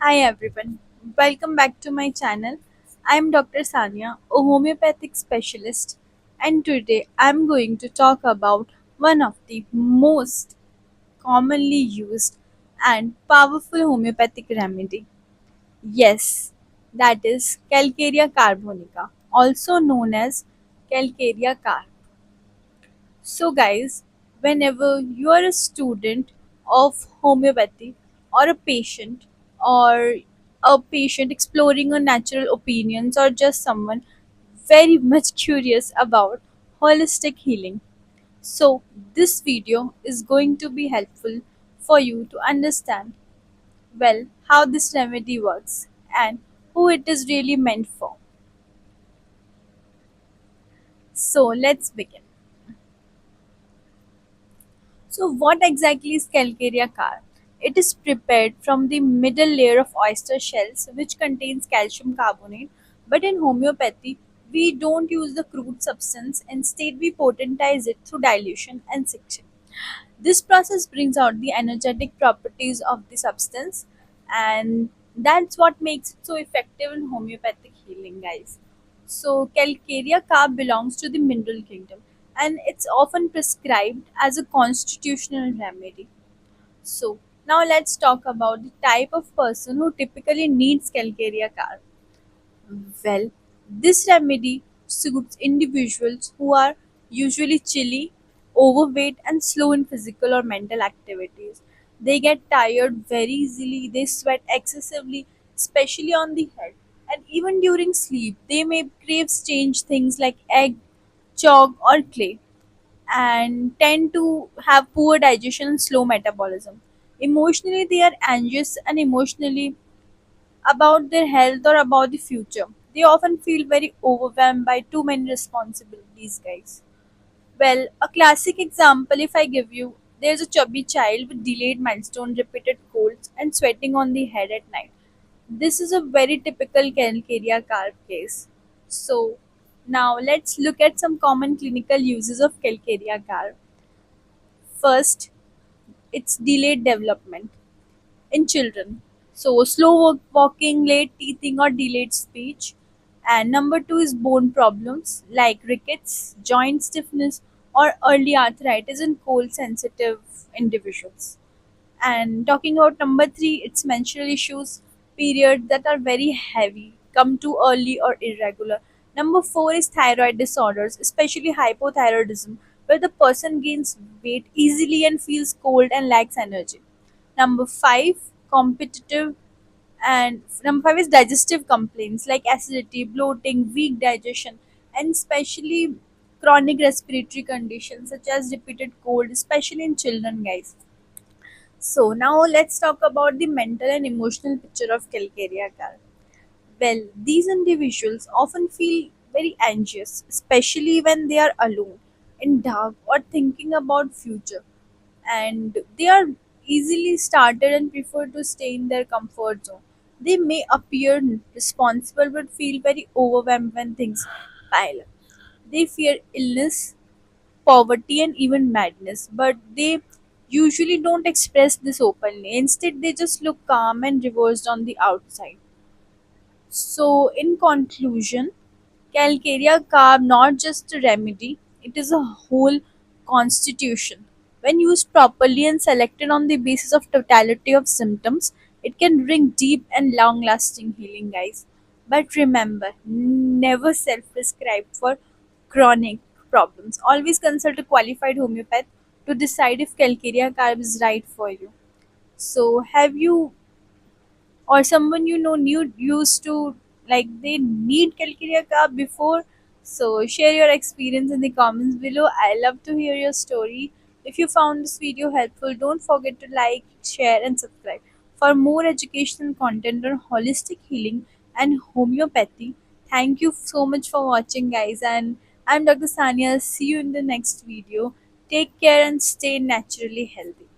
Hi everyone, welcome back to my channel. I am Dr. Sania, a homeopathic specialist, and today I am going to talk about one of the most commonly used and powerful homeopathic remedy. Yes, that is Calcarea carbonica, also known as Calcarea carb. So, guys, whenever you are a student of homeopathy or a patient exploring a natural opinions or just someone very much curious about holistic healing, so this video is going to be helpful for you to understand well how this remedy works and who it is really meant for. So let's begin. So, what exactly is Calcarea car? It is prepared from the middle layer of oyster shells, which contains calcium carbonate. But in homeopathy, we don't use the crude substance. Instead, we potentize it through dilution and section. This process brings out the energetic properties of the substance, and that's what makes it so effective in homeopathic healing, guys. So, Calcarea carb belongs to the mineral kingdom and it's often prescribed as a constitutional remedy. So, now let's talk about the type of person who typically needs Calcarea carb. Well, this remedy suits individuals who are usually chilly, overweight, and slow in physical or mental activities. They get tired very easily, they sweat excessively, especially on the head, and even during sleep, they may crave strange things like egg, chalk, or clay, and tend to have poor digestion and slow metabolism. Emotionally, they are anxious and emotionally about their health or about the future. They often feel very overwhelmed by too many responsibilities, guys. Well, a classic example, if I give you, there's a chubby child with delayed milestone, repeated colds, and sweating on the head at night. This is a very typical Calcarea carb case. So, now let's look at some common clinical uses of Calcarea carb. First, it's delayed development in children. So, slow walking, late teething, or delayed speech. And number two is bone problems like rickets, joint stiffness, or early arthritis in cold sensitive individuals. And talking about number three, it's menstrual issues, periods that are very heavy, come too early or irregular. Number four is thyroid disorders, especially hypothyroidism, where the person gains weight easily and feels cold and lacks energy. Number five, competitive and number five is digestive complaints like acidity, bloating, weak digestion, and especially chronic respiratory conditions such as repeated cold, especially in children, guys. So now let's talk about the mental and emotional picture of Calcarea car. Well, these individuals often feel very anxious, especially when they are alone, in dark, or thinking about future. And they are easily started and prefer to stay in their comfort zone. They may appear responsible but feel very overwhelmed when things pile up. They fear illness, poverty, and even madness, but they usually don't express this openly. Instead, they just look calm and reversed on the outside. So, in conclusion, Calcarea carb not just a remedy, it is a whole constitution. When used properly and selected on the basis of totality of symptoms, it can bring deep and long lasting healing, guys. But remember, never self prescribe for chronic problems. Always consult a qualified homeopath to decide if Calcarea carb is right for you. So, have you or someone you know new used to like they need Calcarea carb before? So share your experience in the comments below. I love to hear your story. If you found this video helpful, don't forget to like, share, and subscribe for more educational content on holistic healing and homeopathy. Thank you so much for watching, guys, and I'm Dr. Sania. See you in the next video. Take care and stay naturally healthy.